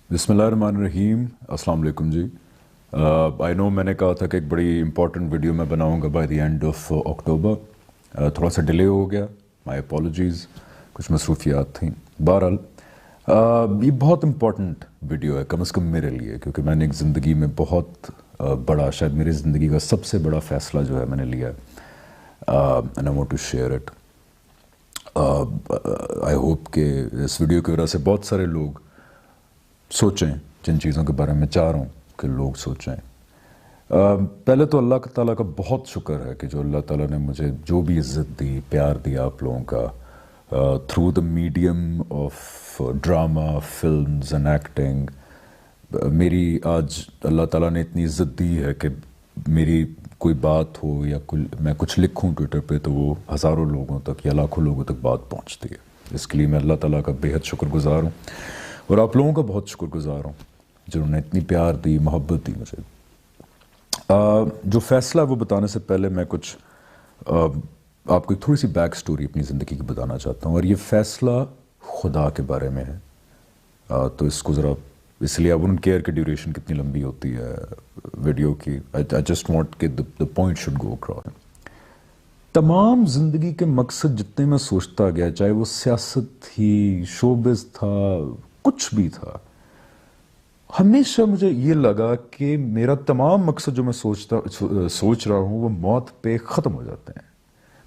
بسم اللہ الرحمن الرحیم. السلام علیکم جی. آئی نو میں نے کہا تھا کہ ایک بڑی امپورٹنٹ ویڈیو میں بناؤں گا بائی دی اینڈ آف اکتوبر. تھوڑا سا ڈیلے ہو گیا, مائی اپالوجیز, کچھ مصروفیات تھیں. بہرحال یہ بہت امپورٹنٹ ویڈیو ہے, کم از کم میرے لیے, کیونکہ میں نے ایک زندگی میں بہت بڑا, شاید میری زندگی کا سب سے بڑا فیصلہ جو ہے میں نے لیا ہے. And I want to share it. I hope کہ اس ویڈیو کی وجہ سے بہت سارے لوگ سوچیں جن چیزوں کے بارے میں چاہ رہا ہوں کہ لوگ سوچیں. پہلے تو اللہ تعالیٰ کا بہت شکر ہے کہ جو اللہ تعالیٰ نے مجھے جو بھی عزت دی, پیار دیا آپ لوگوں کا, through the medium of drama, films and acting. میری آج اللہ تعالیٰ نے اتنی عزت دی ہے کہ میری کوئی بات ہو یا میں کچھ لکھوں ٹویٹر پہ تو وہ ہزاروں لوگوں تک یا لاکھوں لوگوں تک بات پہنچتی ہے. اس کے لیے میں اللہ تعالیٰ کا بے حد شکر گزار ہوں, اور آپ لوگوں کا بہت شکر گزار ہوں جنہوں نے اتنی پیار دی, محبت دی مجھے. جو فیصلہ وہ بتانے سے پہلے میں کچھ آپ کو ایک تھوڑی سی بیک سٹوری اپنی زندگی کی بتانا چاہتا ہوں, اور یہ فیصلہ خدا کے بارے میں ہے. تو اس کو ذرا, اس لیے آئی وڈنٹ کیئر کہ ڈیوریشن کتنی لمبی ہوتی ہے ویڈیو کی. آئی جسٹ وانٹ کہ the point should go across. تمام زندگی کے مقصد جتنے میں سوچتا گیا, چاہے وہ سیاست تھی, شوبز تھا, کچھ بھی تھا, ہمیشہ مجھے یہ لگا کہ میرا تمام مقصد جو میں سوچ رہا ہوں وہ موت پہ ختم ہو جاتے ہیں.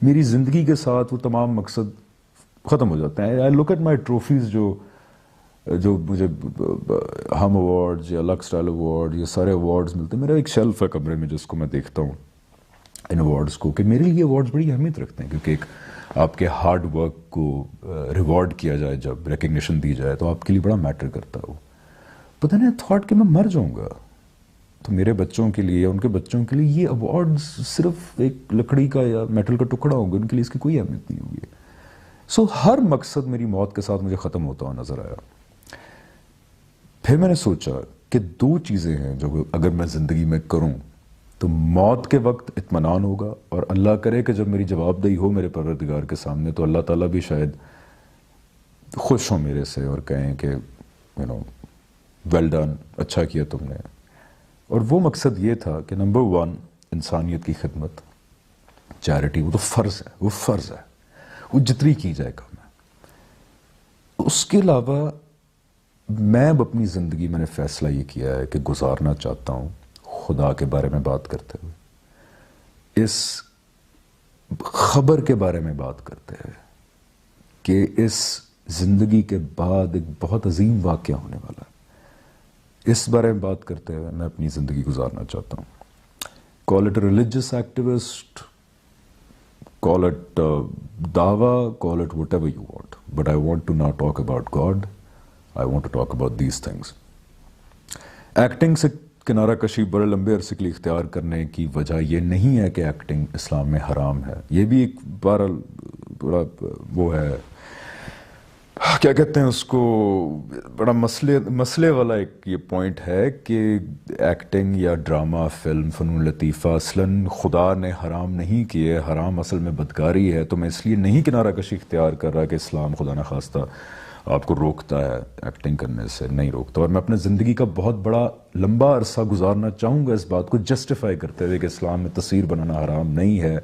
میری زندگی کے ساتھ وہ تمام مقصد ختم ہو جاتے ہیں. آئی لک ایٹ مائی ٹرافیز جو مجھے ہم ایوارڈز یا لک اسٹائل ایوارڈ, یہ سارے ایوارڈز ملتے ہیں. میرا ایک شیلف ہے کمرے میں جس کو میں دیکھتا ہوں ان ایوارڈز کو, کہ میرے لیے ایوارڈز بڑی اہمیت رکھتے ہیں, کیونکہ ایک آپ کے ہارڈ ورک کو ریوارڈ کیا جائے, جب ریکگنیشن دی جائے تو آپ کے لیے بڑا میٹر کرتا ہے. وہ پتہ نہیں تھاٹ کہ میں مر جاؤں گا تو میرے بچوں کے لیے یا ان کے بچوں کے لیے یہ ایوارڈز صرف ایک لکڑی کا یا میٹل کا ٹکڑا ہوگا, ان کے لیے اس کی کوئی اہمیت نہیں ہوگی. سو ہر مقصد میری موت کے ساتھ مجھے ختم ہوتا ہوا نظر آیا. پھر میں نے سوچا کہ دو چیزیں ہیں جو اگر میں زندگی میں کروں تو موت کے وقت اطمینان ہوگا, اور اللہ کرے کہ جب میری جواب دہی ہو میرے پروردگار کے سامنے تو اللہ تعالیٰ بھی شاید خوش ہوں میرے سے اور کہیں کہ ویل ڈن, اچھا کیا تم نے. اور وہ مقصد یہ تھا کہ نمبر 1, انسانیت کی خدمت, چیریٹی. وہ تو فرض ہے, وہ فرض ہے, وہ جتنی کی جائے کم ہے. اس کے علاوہ میں اپنی زندگی میں نے فیصلہ یہ کیا ہے کہ گزارنا چاہتا ہوں خدا کے بارے میں بات کرتے ہوئے, اس خبر کے بارے میں بات کرتے ہوئے کہ اس زندگی کے بعد ایک بہت عظیم واقعہ ہونے والا ہے. اس بارے میں بات کرتے ہوئے میں اپنی زندگی گزارنا چاہتا ہوں. Call it religious activist, call it دعویٰ, call it whatever you want, but I want to not talk about God, I want to talk about these things. Acting سے کنارہ کشی بڑے لمبے عرصے کے لیے اختیار کرنے کی وجہ یہ نہیں ہے کہ ایکٹنگ اسلام میں حرام ہے. یہ بھی ایک بڑا وہ ہے, کیا کہتے ہیں اس کو, بڑا مسئلے والا ایک یہ پوائنٹ ہے کہ ایکٹنگ یا ڈرامہ, فلم, فنون لطیفہ اصلاً خدا نے حرام نہیں کیے, حرام اصل میں بدکاری ہے. تو میں اس لیے نہیں کنارہ کشی اختیار کر رہا کہ اسلام خدا نخواستہ آپ کو روکتا ہے ایکٹنگ کرنے سے, نہیں روکتا. اور میں اپنے زندگی کا بہت بڑا لمبا عرصہ گزارنا چاہوں گا اس بات کو جسٹیفائی کرتے ہوئے کہ اسلام میں تصویر بنانا حرام نہیں ہے,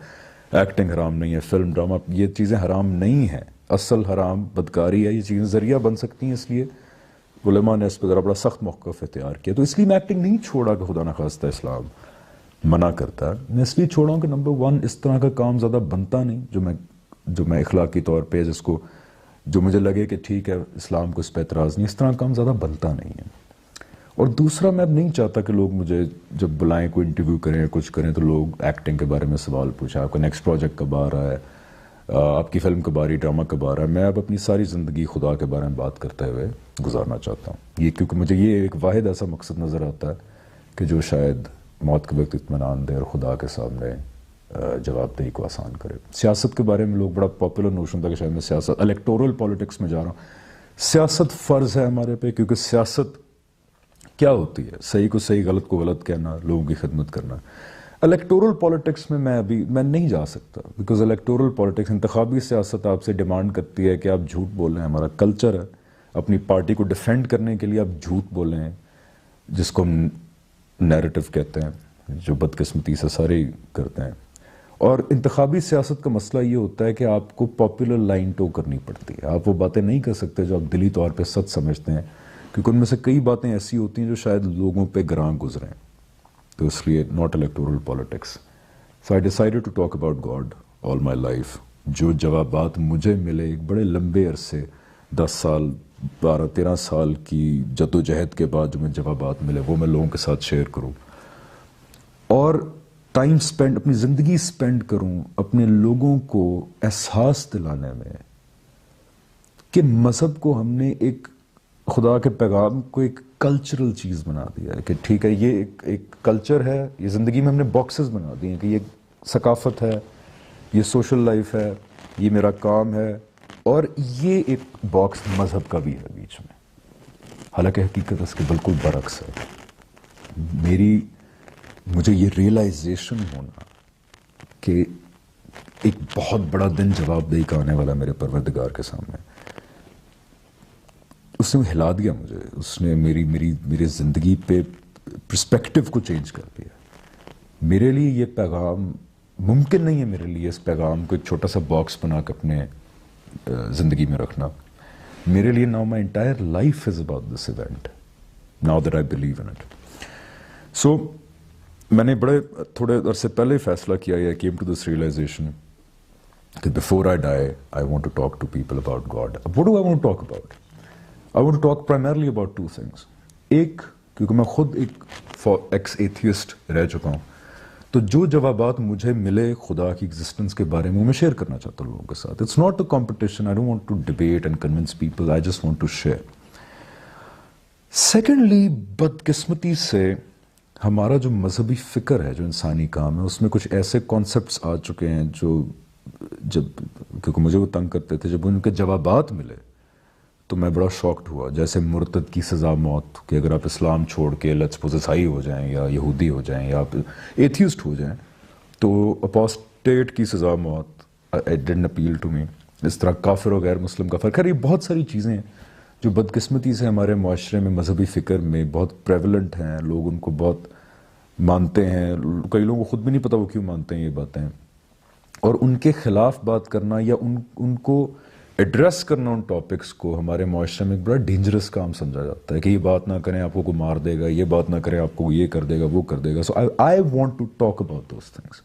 ایکٹنگ حرام نہیں ہے, فلم, ڈرامہ, یہ چیزیں حرام نہیں ہیں. اصل حرام بدکاری ہے. یہ چیزیں ذریعہ بن سکتی ہیں, اس لیے علماء نے اس پہ ذرا بڑا سخت موقف اختیار کیا. تو اس لیے میں ایکٹنگ نہیں چھوڑا کہ خدا نخواستہ اسلام منع کرتا ہے. میں اس لیے چھوڑا ہوں کہ نمبر 1, اس طرح کا کام زیادہ بنتا نہیں جو میں اخلاقی طور پہ جس کو جو مجھے لگے کہ ٹھیک ہے اسلام کو اس پہ اعتراض نہیں, اس طرح کام زیادہ بنتا نہیں ہے. اور دوسرا, میں اب نہیں چاہتا کہ لوگ مجھے جب بلائیں, کوئی انٹرویو کریں, کچھ کریں, تو لوگ ایکٹنگ کے بارے میں سوال پوچھیں, آپ کا نیکسٹ پروجیکٹ کب آ رہا ہے, آپ کی فلم کب آ رہی, ڈرامہ کب آ رہا ہے. میں اب اپنی ساری زندگی خدا کے بارے میں بات کرتے ہوئے گزارنا چاہتا ہوں. یہ کیونکہ مجھے یہ ایک واحد ایسا مقصد نظر آتا ہے کہ جو شاید موت کے وقت اطمینان دے اور خدا کے سامنے جواب دہی کو آسان کرے. سیاست کے بارے میں لوگ بڑا پاپولر نوشن تھا کہ شاید میں سیاست, الیکٹورل پالیٹکس میں جا رہا ہوں. سیاست فرض ہے ہمارے پہ, کیونکہ سیاست کیا ہوتی ہے, صحیح کو صحیح, غلط کو غلط کہنا, لوگوں کی خدمت کرنا. الیکٹورل پالیٹکس میں میں نہیں جا سکتا, بیکاز الیکٹورل پالیٹکس, انتخابی سیاست آپ سے ڈیمانڈ کرتی ہے کہ آپ جھوٹ بولیں. ہمارا کلچر ہے اپنی پارٹی کو ڈیفینڈ کرنے کے لیے آپ جھوٹ بولیں، جس کو ہم نیریٹو کہتے ہیں، جو بدقسمتی سے سارے ہی کرتے ہیں. اور انتخابی سیاست کا مسئلہ یہ ہوتا ہے کہ آپ کو پاپولر لائن ٹو کرنی پڑتی ہے. آپ وہ باتیں نہیں کر سکتے جو آپ دلی طور پہ سچ سمجھتے ہیں، کیونکہ ان میں سے کئی باتیں ایسی ہوتی ہیں جو شاید لوگوں پہ گراں گزریں. تو اس لیے not electoral politics. So I decided to talk about God all my life. جو جوابات مجھے ملے ایک بڑے لمبے عرصے، 10 سال 12-13 سال کی جد و جہد کے بعد جو مجھے جوابات ملے، وہ میں لوگوں کے ساتھ شیئر کروں، اور ٹائم سپینڈ، اپنی زندگی سپینڈ کروں اپنے لوگوں کو احساس دلانے میں کہ مذہب کو ہم نے ایک خدا کے پیغام کو ایک کلچرل چیز بنا دیا ہے. کہ ٹھیک ہے، یہ ایک کلچر ہے، یہ زندگی میں ہم نے باکسز بنا دیے ہیں کہ یہ ثقافت ہے، یہ سوشل لائف ہے، یہ میرا کام ہے، اور یہ ایک باکس مذہب کا بھی ہے بیچ میں. حالانکہ حقیقت اس کے بالکل برعکس ہے. مجھے یہ ریئلائزیشن ہونا کہ ایک بہت بڑا دن جواب دہی کا آنے والا میرے پروردگار کے سامنے، اس نے ہلا دیا مجھے. اس نے میری زندگی پہ پرسپیکٹیو کو چینج کر دیا. میرے لیے یہ پیغام ممکن نہیں ہے، میرے لیے اس پیغام کو ایک چھوٹا سا باکس بنا کے اپنے زندگی میں رکھنا. میرے لیے now my entire life is about this event, now that I believe in it. So میں نے تھوڑے عرصے پہلے فیصلہ کیا، I came to this realization کہ before I die, I want to talk to people about God. What do I want to talk about? I want to talk primarily about 2 things. ایک، کیونکہ میں خود ایک ایکس ایتھیسٹ رہ چکا ہوں، تو جو جوابات مجھے ملے خدا کی ایگزسٹنس کے بارے میں شیئر کرنا چاہتا ہوں لوگوں کے ساتھ. It's not a competition. I don't want to debate and convince people. I just want to share. Secondly, بدقسمتی سے ہمارا جو مذہبی فکر ہے، جو انسانی کام ہے، اس میں کچھ ایسے کانسیپٹس آ چکے ہیں جو کیونکہ مجھے وہ تنگ کرتے تھے، جب ان کے جوابات ملے تو میں بڑا شاکڈ ہوا. جیسے مرتد کی سزا موت، کہ اگر آپ اسلام چھوڑ کے لیٹس سپوز عیسائی ہو جائیں یا یہودی ہو جائیں یا آپ ایتھیسٹ ہو جائیں تو اپوسٹیٹ کی سزا موت. It didn't appeal to me. اس طرح کافر و غیر مسلم کا فرق. خیر، یہ بہت ساری چیزیں ہیں جو بدقسمتی سے ہمارے معاشرے میں مذہبی فکر میں بہت پریولنٹ ہیں. لوگ ان کو بہت مانتے ہیں، کئی لوگوں کو خود بھی نہیں پتہ وہ کیوں مانتے ہیں یہ باتیں، اور ان کے خلاف بات کرنا یا ان کو ایڈریس کرنا، ان ٹاپکس کو ہمارے معاشرے میں ایک بڑا ڈینجرس کام سمجھا جاتا ہے کہ یہ بات نہ کریں آپ کو مار دے گا، یہ بات نہ کریں آپ کو یہ کر دے گا، وہ کر دے گا. So I want to talk about those things.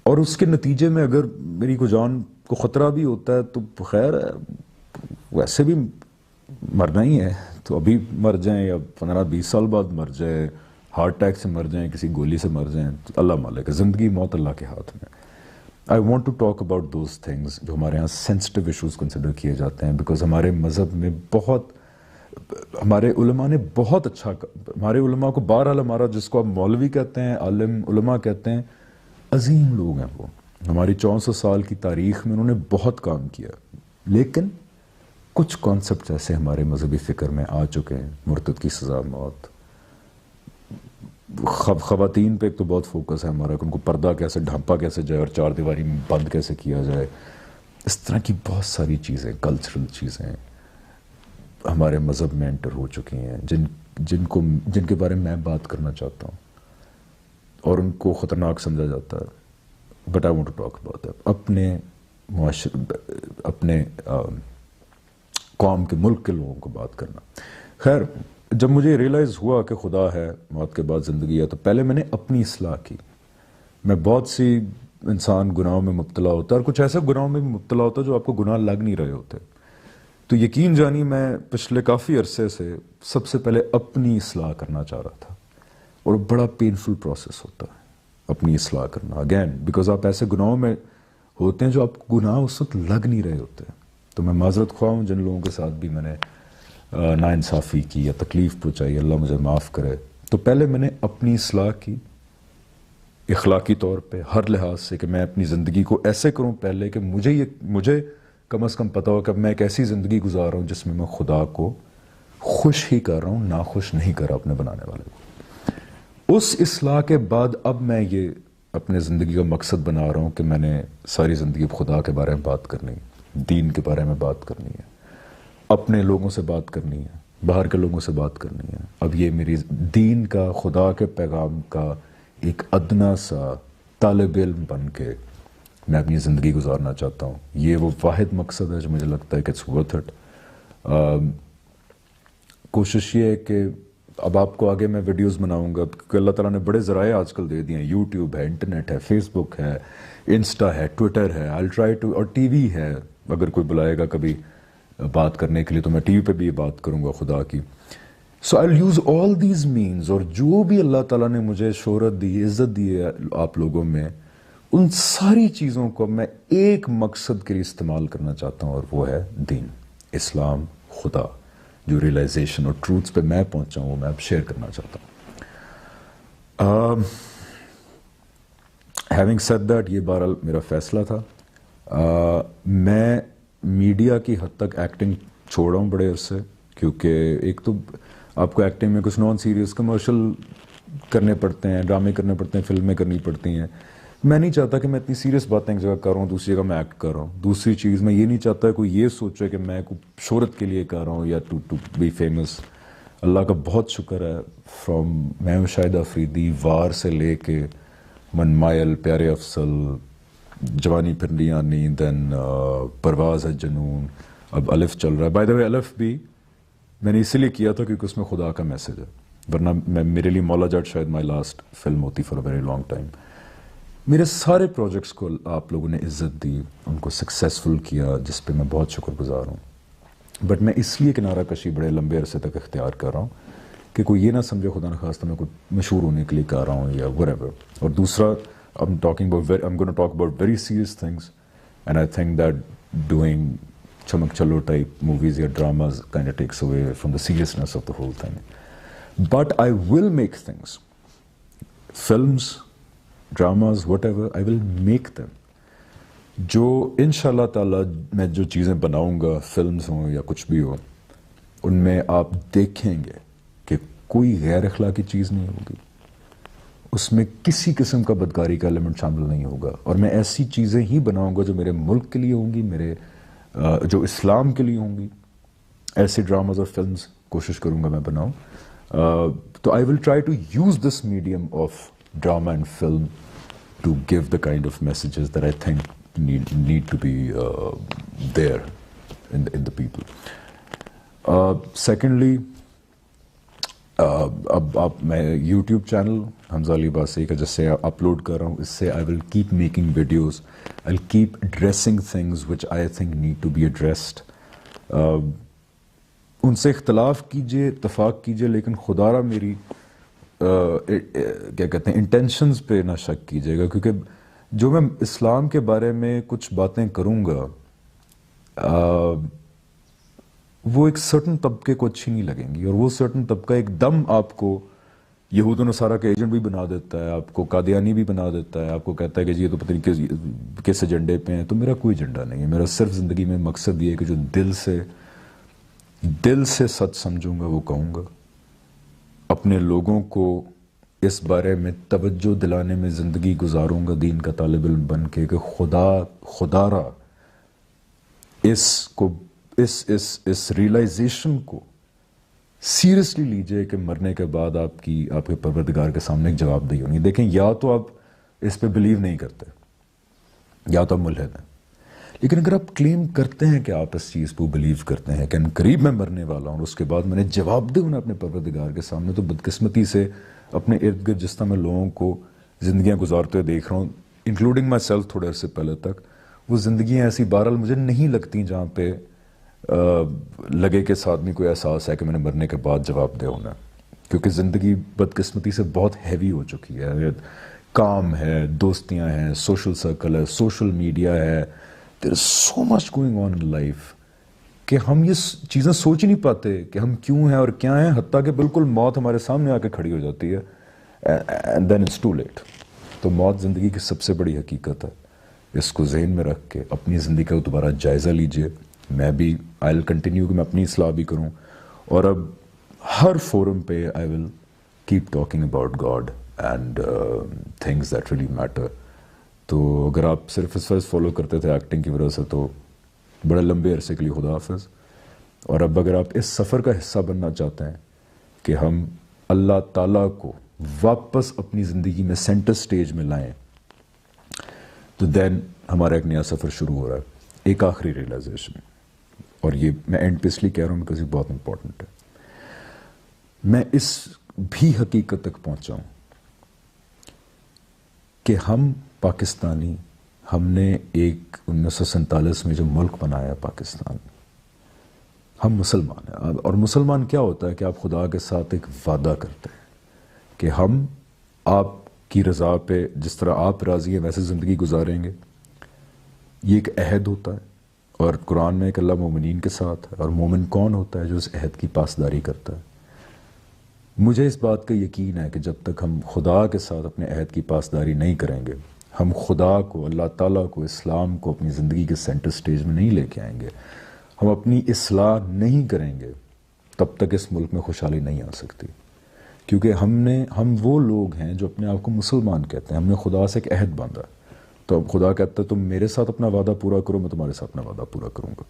اور اس کے نتیجے میں اگر میری کو جان کو خطرہ بھی ہوتا ہے تو خیر ہے، ویسے بھی مرنا ہی ہے، تو ابھی مر جائیں یا 15-20 سال بعد مر جائیں، ہارٹ اٹیک سے مر جائیں، کسی گولی سے مر جائیں، تو اللہ مالک ہے. زندگی موت اللہ کے ہاتھ میں. I want to talk about those things جو ہمارے یہاں سینسٹیو ایشوز کنسیڈر کیے جاتے ہیں، بیکاز ہمارے مذہب میں ہمارے علماء نے بہت اچھا، ہمارے علماء کو بہرحال ہمارا جس کو آپ مولوی کہتے ہیں، عالم علماء کہتے ہیں، عظیم لوگ ہیں وہ. ہماری 400 سال کی تاریخ میں انہوں نے بہت کام کیا، لیکن کچھ کانسیپٹ ایسے ہمارے مذہبی فکر میں آ چکے ہیں. مرتد کی سزا موت، خواتین پہ ایک تو بہت فوکس ہے ہمارا کہ ان کو پردہ کیسے ڈھانپا کیسے جائے اور 4 دیواری میں بند کیسے کیا جائے. اس طرح کی بہت ساری چیزیں، کلچرل چیزیں ہمارے مذہب میں انٹر ہو چکی ہیں جن کے بارے میں بات کرنا چاہتا ہوں، اور ان کو خطرناک سمجھا جاتا ہے. But I want to talk about that. اپنے معاشرے، اپنے قوم کے، ملک کے لوگوں کو بات کرنا. خیر، جب مجھے ریئلائز ہوا کہ خدا ہے، موت کے بعد زندگی ہے، تو پہلے میں نے اپنی اصلاح کی. میں بہت سی انسان گناہوں میں مبتلا ہوتا ہے، اور کچھ ایسے گناہوں میں بھی مبتلا ہوتا ہے جو آپ کو گناہ لگ نہیں رہے ہوتے. تو یقین جانی میں پچھلے کافی عرصے سے سب سے پہلے اپنی اصلاح کرنا چاہ رہا تھا، اور بڑا پینفل پروسیس ہوتا ہے اپنی اصلاح کرنا. اگین بیکاز آپ ایسے گناہوں میں ہوتے ہیں جو آپ کو گناہ اس وقت لگ نہیں رہے ہوتے. تو میں معذرت خواہ ہوں جن لوگوں کے ساتھ بھی میں نے ناانصافی کی یا تکلیف پہنچائی، اللہ مجھے معاف کرے. تو پہلے میں نے اپنی اصلاح کی اخلاقی طور پہ، ہر لحاظ سے، کہ میں اپنی زندگی کو ایسے کروں پہلے کہ مجھے کم از کم پتہ ہو کہ میں ایک ایسی زندگی گزار رہا ہوں جس میں خدا کو خوش ہی کر رہا ہوں، ناخوش نہیں کر رہا اپنے بنانے والے کو. اس اصلاح کے بعد اب میں یہ اپنے زندگی کا مقصد بنا رہا ہوں کہ میں نے ساری زندگی خدا کے بارے میں بات کرنی، دین کے بارے میں بات کرنی ہے. اپنے لوگوں سے بات کرنی ہے, باہر کے لوگوں سے بات کرنی ہے. اب یہ میری دین کا, خدا کے پیغام کا ایک ادنا سا طالب علم بن کے میں اپنی زندگی گزارنا چاہتا ہوں. یہ وہ واحد مقصد ہے جو مجھے لگتا ہے کہ اٹس ورتھ اٹ. کوشش یہ ہے کہ اب آپ کو آگے میں ویڈیوز بناؤں گا, کیونکہ اللہ تعالیٰ نے بڑے ذرائع آج کل دے دیے ہیں. یوٹیوب ہے, انٹرنیٹ ہے, فیس بک ہے, انسٹا ہے, ٹویٹر ہے, I'll try to, اور ٹی وی ہے. اگر کوئی بلائے گا کبھی بات کرنے کے لیے تو میں ٹی وی پہ بھی یہ بات کروں گا خدا کی. سو I'll use all these means, اور جو بھی اللہ تعالیٰ نے مجھے شہرت دی, عزت دی ہے آپ لوگوں میں, ان ساری چیزوں کو میں ایک مقصد کے لیے استعمال کرنا چاہتا ہوں, اور وہ ہے دین, اسلام, خدا. جو ریئلائزیشن اور ٹروتس پہ میں پہنچا ہوں وہ میں اب شیئر کرنا چاہتا ہوں. ہیونگ سیڈ دیٹ, یہ بہرحال میرا فیصلہ تھا. میں میڈیا کی حد تک ایکٹنگ چھوڑ رہا ہوں بڑے عرصے, کیونکہ ایک تو آپ کو ایکٹنگ میں کچھ نان سیریس کمرشل کرنے پڑتے ہیں, ڈرامے کرنے پڑتے ہیں, فلمیں کرنی پڑتی ہیں. میں نہیں چاہتا کہ میں اتنی سیریس باتیں ایک جگہ کر رہا ہوں, دوسری جگہ میں ایکٹ کر رہا ہوں. دوسری چیز, میں یہ نہیں چاہتا کوئی یہ سوچے کہ میں کوئی شہرت کے لیے کر رہا ہوں یا ٹو بی فیمس. اللہ کا بہت شکر ہے, فرام میں ہوں شاہد آفریدی, وار سے لے کے من مائل, پیارے افضل, جوانی پھرنی آنی, دین پرواز ہے جنون, اب الف چل رہا ہے. بائی دا وے الف بھی میں نے اسی لیے کیا تھا کیونکہ اس میں خدا کا میسج ہے, ورنہ میرے لیے مولا جٹ شاید مائی لاسٹ فلم ہوتی for a very long time. میرے سارے پروجیکٹس کو آپ لوگوں نے عزت دی, ان کو سکسیزفل کیا, جس پہ میں بہت شکر گزار ہوں. بٹ میں اس لیے کنارہ کشی بڑے لمبے عرصے تک اختیار کر رہا ہوں کہ کوئی یہ نہ سمجھے خدا نخواستہ میں کوئی مشہور ہونے کے لیے کر رہا ہوں یا whatever. اور دوسرا, I'm going to talk about very serious things, and I think that doing chamak chalo type movies or dramas kind of takes away from the seriousness of the whole thing. But I will make things, films, dramas, whatever, I will make them. جو انشاءاللہ تعالیٰ میں جو چیزیں بناؤں گا, films ہوں یا کچھ بھی ہو, ان میں آپ دیکھیں گے کہ کوئی غیر اخلاقی چیز نہیں ہوگی, اس میں کسی قسم کا بدکاری کا ایلیمنٹ شامل نہیں ہوگا. اور میں ایسی چیزیں ہی بناؤں گا جو میرے ملک کے لیے ہوں گی, میرے جو اسلام کے لیے ہوں گی. ایسے ڈراماز اور فلمز کوشش کروں گا میں بناؤں. تو I will try to use this medium of drama and film to give the kind of messages that I think need to be there in the people. Secondly, اب میں یوٹیوب چینل حمزہ علی باسی کا جس سے اپلوڈ کر رہا ہوں, اس سے I will keep making videos. I'll keep addressing things which I think need to be addressed. ان سے اختلاف کیجئے, اتفاق کیجئے, لیکن خدا را میری کیا کہتے ہیں انٹینشنز پہ نہ شک کیجئے گا, کیونکہ جو میں اسلام کے بارے میں کچھ باتیں کروں گا وہ ایک سرٹن طبقے کو اچھی نہیں لگیں گی, اور وہ سرٹن طبقہ ایک دم آپ کو یہود و نصارہ کا ایجنٹ بھی بنا دیتا ہے, آپ کو قادیانی بھی بنا دیتا ہے, آپ کو کہتا ہے کہ جی یہ تو پتہ نہیں کس ایجنڈے پہ ہیں. تو میرا کوئی ایجنڈا نہیں ہے. میرا صرف زندگی میں مقصد یہ ہے کہ جو دل سے سچ سمجھوں گا وہ کہوں گا, اپنے لوگوں کو اس بارے میں توجہ دلانے میں زندگی گزاروں گا دین کا طالب علم بن کے کہ خدا را اس ریئلائزیشن کو سیریسلی لیجئے کہ مرنے کے بعد آپ کے پروردگار کے سامنے ایک جواب دہی ہونی. دیکھیں, یا تو آپ اس پہ بلیو نہیں کرتے یا تو آپ ملحد ہیں, لیکن اگر آپ کلیم کرتے ہیں کہ آپ اس چیز کو بلیو کرتے ہیں کہ قریب میں مرنے والا ہوں اور اس کے بعد میں نے جواب دینا اپنے پروردگار کے سامنے, تو بدقسمتی سے اپنے ارد گرد جس طرح میں لوگوں کو زندگیاں گزارتے ہوئے دیکھ رہا ہوں, انکلوڈنگ مائی سیلف تھوڑے عرصے پہلے تک, وہ زندگیاں ایسی بہرحال مجھے نہیں لگتی جہاں پہ لگے کہ اس آدمی کو احساس ہے کہ میں نے مرنے کے بعد جواب دے ہونا. کیونکہ زندگی بدقسمتی سے بہت ہیوی ہو چکی ہے. کام ہے, دوستیاں ہیں, سوشل سرکل ہے, سوشل میڈیا ہے, دیر از سو much going on in life کہ ہم یہ چیزیں سوچ ہی نہیں پاتے کہ ہم کیوں ہیں اور کیا ہیں, حتیٰ کہ بالکل موت ہمارے سامنے آ کے کھڑی ہو جاتی ہے, and then it's too late. تو موت زندگی کی سب سے بڑی حقیقت ہے. اس کو ذہن میں رکھ کے اپنی زندگی کا دوبارہ جائزہ لیجئے. میں بھی آئی ول کنٹینیو کہ میں اپنی اصلاح بھی کروں, اور اب ہر فورم پہ I will keep talking about God and things that really matter. تو اگر آپ صرف اس وجہ فالو کرتے تھے ایکٹنگ کی وجہ سے, تو بڑے لمبے عرصے کے لیے خدا حافظ. اور اب اگر آپ اس سفر کا حصہ بننا چاہتے ہیں کہ ہم اللہ تعالیٰ کو واپس اپنی زندگی میں سینٹر سٹیج میں لائیں، تو دین ہمارا ایک نیا سفر شروع ہو رہا ہے. ایک آخری ریئلائزیشن، اور یہ میں اینڈ پہ اس لیے کہہ رہا ہوں بیکاز یہ بہت امپورٹنٹ ہے. میں اس بھی حقیقت تک پہنچا ہوں کہ ہم پاکستانی، ہم نے ایک 1947 میں جو ملک بنایا پاکستان، ہم مسلمان ہیں. اور مسلمان کیا ہوتا ہے کہ آپ خدا کے ساتھ ایک وعدہ کرتے ہیں کہ ہم آپ کی رضا پہ جس طرح آپ راضی ہیں ویسے زندگی گزاریں گے. یہ ایک عہد ہوتا ہے، اور قرآن میں ایک اللہ مومنین کے ساتھ ہے. اور مومن کون ہوتا ہے؟ جو اس عہد کی پاسداری کرتا ہے. مجھے اس بات کا یقین ہے کہ جب تک ہم خدا کے ساتھ اپنے عہد کی پاسداری نہیں کریں گے، ہم خدا کو، اللہ تعالیٰ کو، اسلام کو اپنی زندگی کے سینٹر سٹیج میں نہیں لے کے آئیں گے، ہم اپنی اصلاح نہیں کریں گے، تب تک اس ملک میں خوشحالی نہیں آ سکتی. کیونکہ ہم وہ لوگ ہیں جو اپنے آپ کو مسلمان کہتے ہیں. ہم نے خدا سے ایک عہد باندھا، تو اب خدا کہتا ہے تم میرے ساتھ اپنا وعدہ پورا کرو، میں تمہارے ساتھ اپنا وعدہ پورا کروں گا.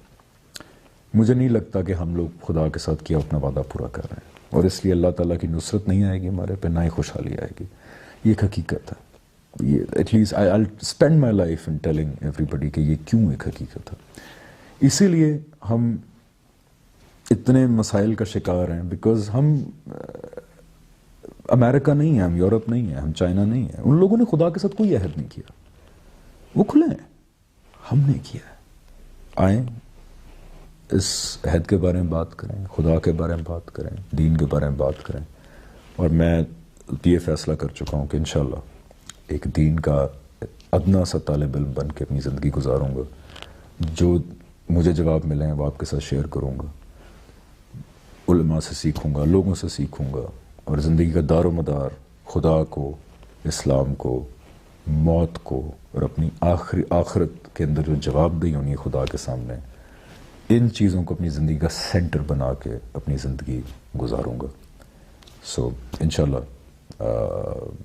مجھے نہیں لگتا کہ ہم لوگ خدا کے ساتھ کیا اپنا وعدہ پورا کر رہے ہیں، اور اس لیے اللہ تعالیٰ کی نصرت نہیں آئے گی ہمارے پہ، نہ ہی خوشحالی آئے گی. یہ ایک حقیقت ہے. یہ at least I spend my life in telling everybody کہ یہ کیوں ایک حقیقت ہے. اسی لیے ہم اتنے مسائل کا شکار ہیں، بیکاز ہم امریکہ نہیں ہیں، ہم یورپ نہیں ہیں، ہم چائنا نہیں ہیں. ان لوگوں نے خدا کے ساتھ کوئی عہد نہیں کیا، وہ کھلے ہیں. ہم نے کیا ہے. آئیں اس عہد کے بارے میں بات کریں، خدا کے بارے میں بات کریں، دین کے بارے میں بات کریں. اور میں یہ فیصلہ کر چکا ہوں کہ انشاءاللہ ایک دین کا ادنا سا طالب علم بن کے اپنی زندگی گزاروں گا. جو مجھے جواب ملے ہیں وہ آپ کے ساتھ شیئر کروں گا. علماء سے سیکھوں گا، لوگوں سے سیکھوں گا، اور زندگی کا دار و مدار خدا کو، اسلام کو، موت کو، اور اپنی آخرت کے اندر جو جواب دہی ہونی ہے خدا کے سامنے، ان چیزوں کو اپنی زندگی کا سینٹر بنا کے اپنی زندگی گزاروں گا. سو انشاءاللہ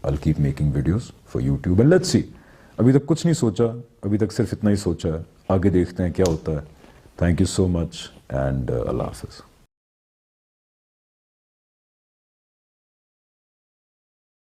I'll keep making videos for YouTube and let's see. ابھی تک کچھ نہیں سوچا، ابھی تک صرف اتنا ہی سوچا ہے. آگے دیکھتے ہیں کیا ہوتا ہے. Thank you so much and اللہ حافظ.